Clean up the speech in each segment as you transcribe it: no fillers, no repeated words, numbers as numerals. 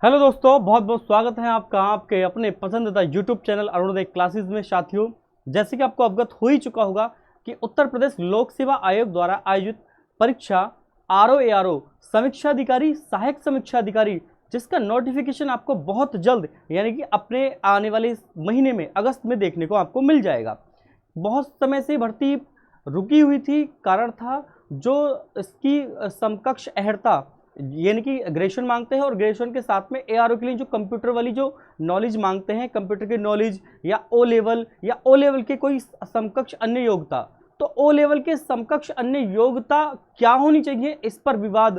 Hello दोस्तों, बहुत बहुत स्वागत है आपका आपके अपने पसंदीदा यूट्यूब चैनल अरुणोदय क्लासेस में। साथियों, जैसे कि आपको अवगत हो ही चुका होगा कि उत्तर प्रदेश लोक सेवा आयोग द्वारा आयोजित परीक्षा RO ARO समीक्षा अधिकारी, सहायक समीक्षा अधिकारी, जिसका नोटिफिकेशन आपको बहुत जल्द यानी कि अपने आने वाले इस महीने में अगस्त में देखने को आपको मिल जाएगा। बहुत समय से भर्ती रुकी हुई थी, कारण था जो इसकी समकक्ष अहर्ता यानी कि ग्रेजुएशन मांगते हैं और ग्रेजुएशन के साथ में ARO के लिए जो कंप्यूटर वाली जो नॉलेज मांगते हैं, कंप्यूटर की नॉलेज या ओ लेवल के कोई समकक्ष अन्य योग्यता, तो ओ लेवल के समकक्ष अन्य योग्यता क्या होनी चाहिए, इस पर विवाद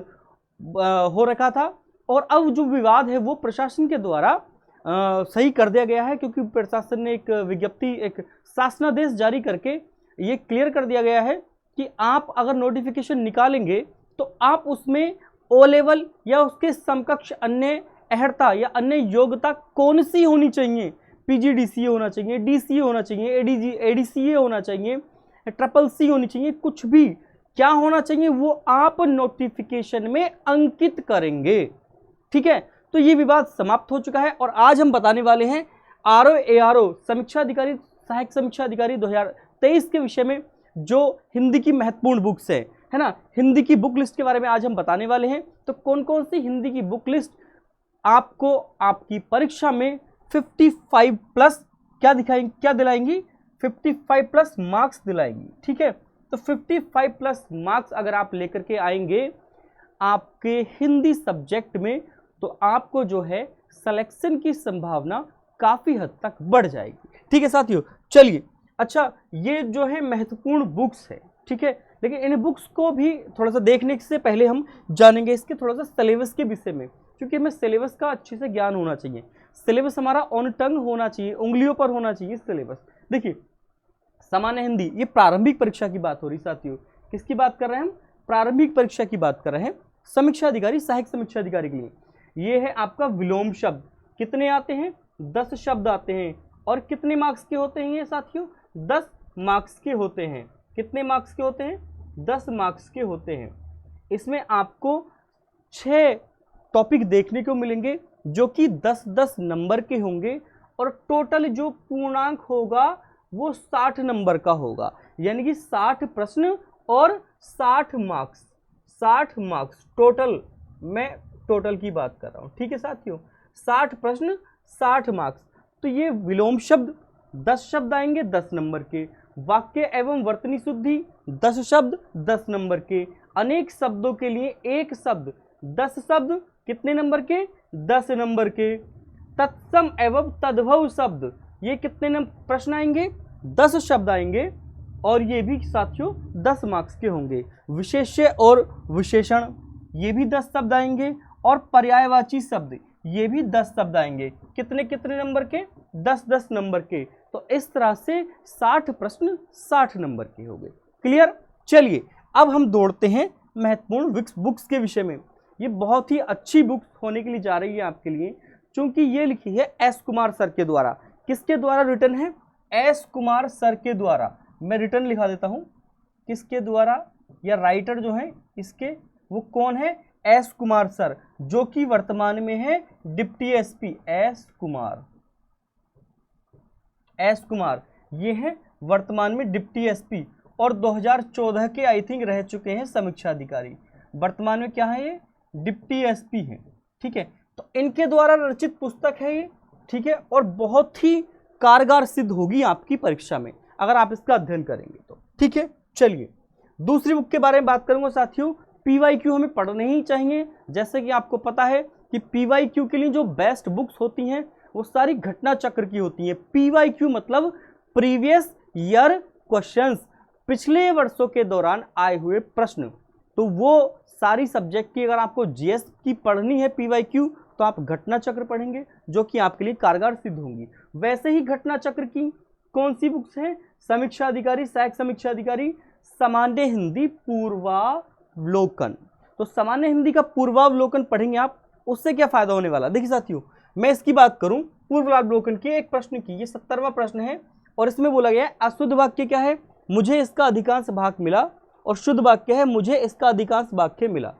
हो रखा था। और अब जो विवाद है वो प्रशासन के द्वारा सही कर दिया गया है, क्योंकि प्रशासन ने एक विज्ञप्ति, एक शासनादेश जारी करके ये क्लियर कर दिया गया है कि आप अगर नोटिफिकेशन निकालेंगे तो आप उसमें ओ लेवल या उसके समकक्ष अन्य अहर्ता या अन्य योग्यता कौन सी होनी चाहिए, PGDCA होना चाहिए, DCA होना चाहिए, ADCA होना चाहिए, CCC होनी चाहिए, कुछ भी क्या होना चाहिए वो आप नोटिफिकेशन में अंकित करेंगे। ठीक है, तो ये विवाद समाप्त हो चुका है और आज हम बताने वाले हैं RO ARO समीक्षा अधिकारी, सहायक समीक्षा अधिकारी 2023 के विषय में, जो हिंदी की महत्वपूर्ण बुक्स है ना, हिंदी की बुक लिस्ट के बारे में आज हम बताने वाले हैं। तो कौन कौन सी हिंदी की बुक लिस्ट आपको आपकी परीक्षा में 55 प्लस क्या दिलाएंगी, 55 प्लस मार्क्स दिलाएंगी। ठीक है, तो 55 प्लस मार्क्स अगर आप लेकर के आएंगे आपके हिंदी सब्जेक्ट में, तो आपको जो है सिलेक्शन की संभावना काफी हद तक बढ़ जाएगी। ठीक है साथियों, चलिए, अच्छा ये जो है महत्वपूर्ण बुक्स है, ठीक है, लेकिन इन बुक्स को भी थोड़ा सा देखने से पहले हम जानेंगे इसके थोड़ा सा सिलेबस के विषय में, क्योंकि हमें सिलेबस का अच्छे से ज्ञान होना चाहिए। सिलेबस हमारा ऑन टंग होना चाहिए, उंगलियों पर होना चाहिए सिलेबस। देखिए, सामान्य हिंदी, ये प्रारंभिक परीक्षा की बात हो रही साथियों। किसकी बात कर रहे हैं हम? प्रारंभिक परीक्षा की बात कर रहे हैं, समीक्षा अधिकारी, सहायक समीक्षा अधिकारी के लिए। ये है आपका विलोम शब्द। कितने आते हैं? 10 शब्द आते हैं। और कितने मार्क्स के होते हैं ये साथियों? 10 मार्क्स के होते हैं। कितने मार्क्स के होते हैं? 10 मार्क्स के होते हैं। इसमें आपको 6 टॉपिक देखने को मिलेंगे जो कि 10-10 नंबर के होंगे, और टोटल जो पूर्णांक होगा वो 60 नंबर का होगा, यानी कि 60 प्रश्न और 60 मार्क्स। 60 मार्क्स टोटल, मैं टोटल की बात कर रहा हूँ। ठीक है साथियों, 60 प्रश्न 60 मार्क्स। तो ये विलोम शब्द 10 शब्द आएंगे 10 नंबर के, वाक्य एवं वर्तनी शुद्धि 10 शब्द 10 नंबर के, अनेक शब्दों के लिए एक शब्द 10 शब्द कितने नंबर के? 10 नंबर के, तत्सम एवं तद्भव शब्द ये कितने प्रश्न आएंगे? 10 शब्द आएंगे, और ये भी साथियों 10 मार्क्स के होंगे। विशेष्य और विशेषण ये भी 10 शब्द आएंगे, और पर्यायवाची शब्द ये भी 10 शब्द आएंगे। कितने कितने नंबर के? 10-10 नंबर के। तो इस तरह से 60 प्रश्न 60 नंबर के हो गए। क्लियर? चलिए, अब हम दौड़ते हैं महत्वपूर्ण बुक्स के विषय में। ये बहुत ही अच्छी बुक्स होने के लिए जा रही है आपके लिए, क्योंकि ये लिखी है S कुमार सर के द्वारा। किसके द्वारा रिटर्न है? S कुमार सर के द्वारा। मैं रिटर्न लिखा देता हूं, किसके द्वारा, या राइटर जो है इसके वो कौन है? S कुमार सर, जो कि वर्तमान में है डिप्टी SP। S कुमार ये है वर्तमान में डिप्टी SP, और 2014 के आई थिंक रह चुके हैं समीक्षा अधिकारी। वर्तमान में क्या है? ये डिप्टी SP है। ठीक है, तो इनके द्वारा रचित पुस्तक है ये। ठीक है, और बहुत ही कारगर सिद्ध होगी आपकी परीक्षा में अगर आप इसका अध्ययन करेंगे तो। ठीक है, चलिए दूसरी बुक के बारे में बात करूंगा साथियों। PYQ हमें पढ़ने ही चाहिए। जैसे कि आपको पता है कि PYQ के लिए जो बेस्ट बुक्स होती हैं वो सारी घटना चक्र की होती हैं। PYQ मतलब प्रीवियस ईयर क्वेश्चंस, पिछले वर्षों के दौरान आए हुए प्रश्न। तो वो सारी सब्जेक्ट की अगर आपको GS की पढ़नी है PYQ, तो आप घटना चक्र पढ़ेंगे, जो कि आपके लिए कारगर सिद्ध होंगी। वैसे ही घटना चक्र की कौन सी बुक्स हैं? समीक्षा अधिकारी, सहायक समीक्षा अधिकारी, सामान्य हिंदी पूर्वावलोकन। तो सामान्य हिंदी का पूर्वावलोकन पढ़ेंगे आप, उससे क्या फायदा होने वाला? देखिए साथियों, मैं इसकी बात करूं पूर्वावलोकन के एक प्रश्न की, ये 70वां प्रश्न है, और इसमें बोला गया है अशुद्ध वाक्य क्या है? मुझे इसका अधिकांश भाग मिला, और शुद्ध वाक्य है मुझे इसका अधिकांश वाक्य मिला।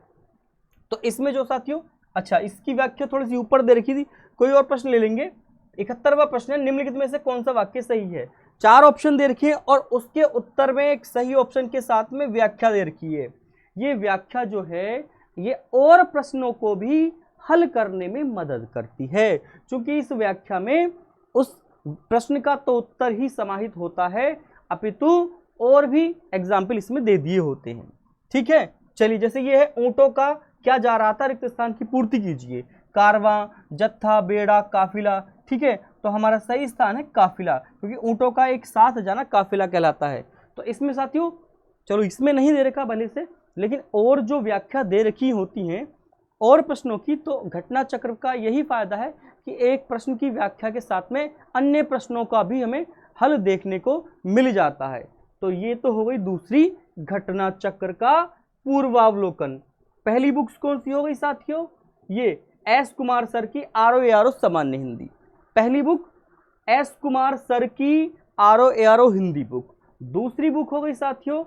तो इसमें जो साथियों अच्छा, इसकी व्याख्या थोड़ी सी ऊपर दे रखी थी, कोई और प्रश्न ले लेंगे। 71वां प्रश्न है, निम्नलिखित में से कौन सा वाक्य सही है। 4 ऑप्शन दे रखी है और उसके उत्तर में एक सही ऑप्शन के साथ में व्याख्या दे रखी है। ये व्याख्या जो है ये और प्रश्नों को भी हल करने में मदद करती है, क्योंकि इस व्याख्या में उस प्रश्न का तो उत्तर ही समाहित होता है, अपितु और भी एग्जाम्पल इसमें दे दिए होते हैं। ठीक है, चलिए, जैसे ये है, ऊंटों का क्या जा रहा था, रिक्त स्थान की पूर्ति कीजिए। कारवां, जत्था, बेड़ा, काफिला। ठीक है, तो हमारा सही स्थान है काफिला, क्योंकि ऊंटों का एक साथ जाना काफिला कहलाता है। तो इसमें साथियों, चलो इसमें नहीं दे रखा भले से, लेकिन और जो व्याख्या दे रखी होती हैं और प्रश्नों की, तो घटना चक्र का यही फायदा है कि एक प्रश्न की व्याख्या के साथ में अन्य प्रश्नों का भी हमें हल देखने को मिल जाता है। तो ये तो हो गई दूसरी घटना चक्र का पूर्वावलोकन। पहली बुक्स कौन सी हो गई साथियों, ये एस कुमार सर की आरो एआरो सामान्य हिंदी। पहली बुक एस कुमार सर की आरो एआरो हिंदी बुक। दूसरी बुक हो गई साथियों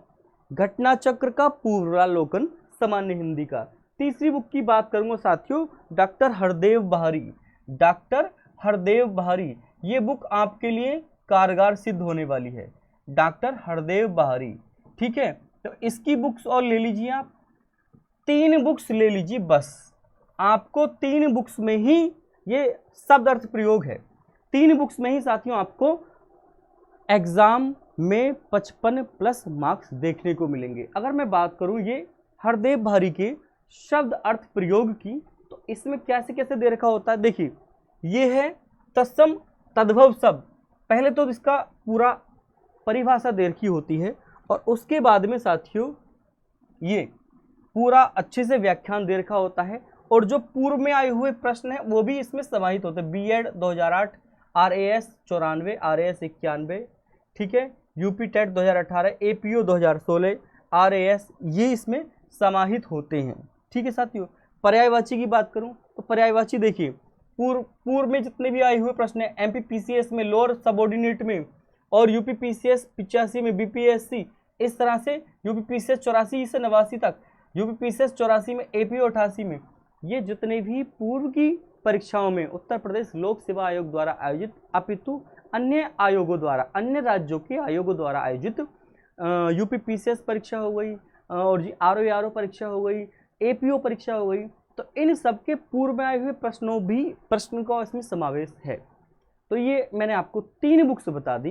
घटना चक्र का पूर्वावलोकन सामान्य हिंदी का। तीसरी बुक की बात करूंगा साथियों डॉक्टर हरदेव बहारी। डॉक्टर हरदेव बहारी, ये बुक आपके लिए कारगर सिद्ध होने वाली है, डॉक्टर हरदेव बहारी। ठीक है, तो इसकी बुक्स और ले लीजिए आप, 3 बुक्स ले लीजिए बस। आपको 3 बुक्स में ही ये शब्द अर्थ प्रयोग है, 3 बुक्स में ही साथियों आपको एग्जाम में 55+ मार्क्स देखने को मिलेंगे। अगर मैं बात करूं ये हरदेव बहारी के शब्द अर्थ प्रयोग की, तो इसमें कैसे कैसे दे रखा होता है। देखिए, ये है तत्सम तद्भव शब्द, पहले तो इसका पूरा परिभाषा दे रखी होती है और उसके बाद में साथियों ये पूरा अच्छे से व्याख्यान दे रखा होता है, और जो पूर्व में आए हुए प्रश्न है वो भी इसमें समाहित होते हैं। बीएड 2008, RAS 94, RAS 91, ठीक है, यूपी टेट 2018, APO 2016, RAS, ये इसमें समाहित होते हैं। ठीक है साथियों, पर्यायवाची की बात करूं तो पर्यायवाची देखिए पूर्व में जितने भी आए हुए प्रश्न है, MPPCS में लोअर सबऑर्डिनेट में, और UPPCS 85 में, BPSC इस तरह से, UPPCS 84 से 89 तक, UPPCS 84 में, APO 88 में, ये जितने भी पूर्व की परीक्षाओं में उत्तर प्रदेश लोक सेवा आयोग द्वारा आयोजित अपितु अन्य आयोगों द्वारा, अन्य राज्यों के आयोगों द्वारा आयोजित UPPCS परीक्षा हो गई, और जी RO परीक्षा हो गई, APO परीक्षा हो गई, तो इन सब के पूर्व में आए हुए प्रश्न का इसमें समावेश है। तो ये मैंने आपको 3 बुक्स बता दी।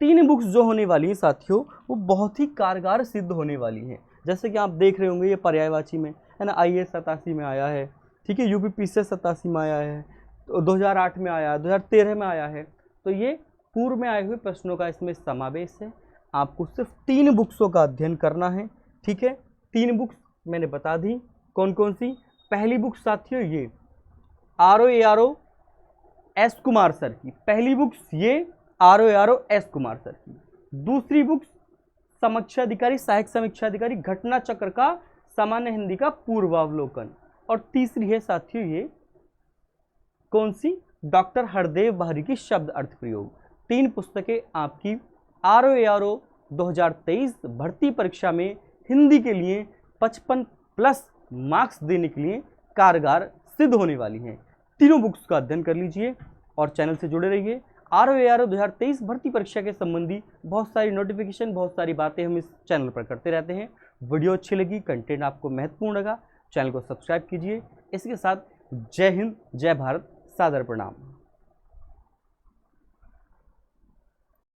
3 बुक्स जो होने वाली है साथियों वो बहुत ही कारगर सिद्ध होने वाली हैं। जैसे कि आप देख रहे होंगे ये पर्यायवाची में है ना, IAS 87 में आया है, ठीक है, UPPCS 87 में आया है, तो 2008 में आया है, 2013 में आया है, तो ये पूर्व में आए हुए प्रश्नों का इसमें समावेश है। आपको सिर्फ 3 बुक्सों का अध्ययन करना है। ठीक है, 3 बुक्स मैंने बता दी कौन कौन सी। पहली बुक साथियों ये RO एस कुमार सर की, पहली बुक्स ये RO एस कुमार सर की। दूसरी बुक्स समीक्षाधिकारी, सहायक समीक्षाधिकारी, घटना चक्र का सामान्य हिंदी का पूर्वावलोकन। और तीसरी है साथियों ये कौन सी, डॉक्टर हरदेव बहारी की शब्द अर्थ प्रयोग। 3 पुस्तकें आपकी RO 2023 भर्ती परीक्षा में हिंदी के लिए 55+ मार्क्स देने के लिए कारगर सिद्ध होने वाली हैं। तीनों बुक्स का अध्ययन कर लीजिए और चैनल से जुड़े रहिए। RO 2023 भर्ती परीक्षा के संबंधी बहुत सारी नोटिफिकेशन, बहुत सारी बातें हम इस चैनल पर करते रहते हैं। वीडियो अच्छी लगी, कंटेंट आपको महत्वपूर्ण लगा, चैनल को सब्सक्राइब कीजिए। इसके साथ जय हिंद, जय भारत, सादर प्रणाम।